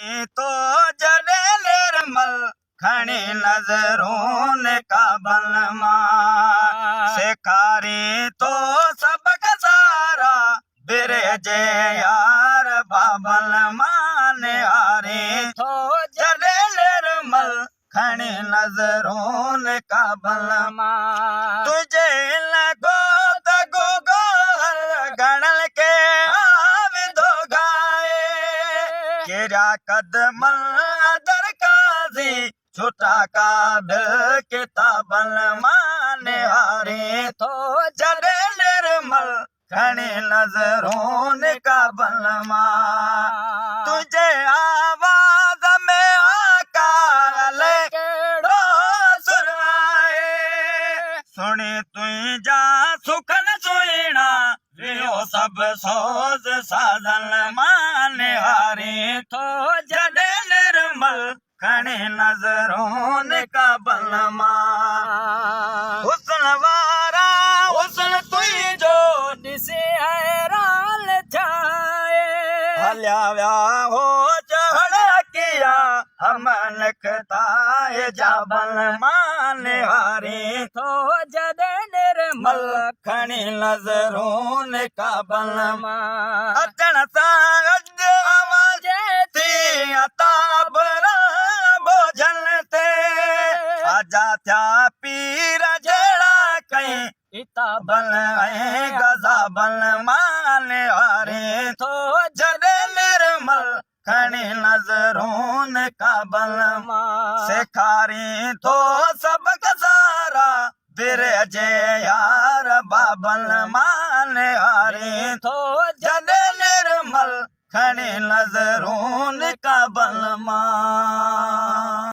तो जॾे निर्मल खणी नज़रून का बलमा सेखारी तो सबक सारा बिरजे यार बाबल माने हारे तो जॾे निर्मल खणी नज़रून का बलमा तुझे लगो तगो गोहर गणल के आविदो गाए केरा कदम दर काजी छुटा काबिल किताबल माने हारे तो जॾे निर्मल खणी नज़रून का बलमा तुझे आवाज में आकाल केड़ो सुनाए सुनी तुझा सुखन सुना वियो सब सोज साधन माने हारे तो जॾे निर्मल खणी नज़रून का बलमा हुस्न वारा हुस्न तुझो ॾिसे हैरान थियाए हलिया विया हो चढ़ किया हम नखताए जाबल माने हारे तो जॾे निर्मल खणी नज़रून का बलमा अचण सां गॾु आवाज़ थी अता बोझल ते आजा थिया पीर जहिड़ा कई इताबल ऐं गज़ाबल माने हारे तो जॾे निर्मल खणी नज़रून का बलमा सेखारी तो सबक सारा बिरजे यार बाबल माने हारे तो जॾे निर्मल खणी नज़रून का बलमा।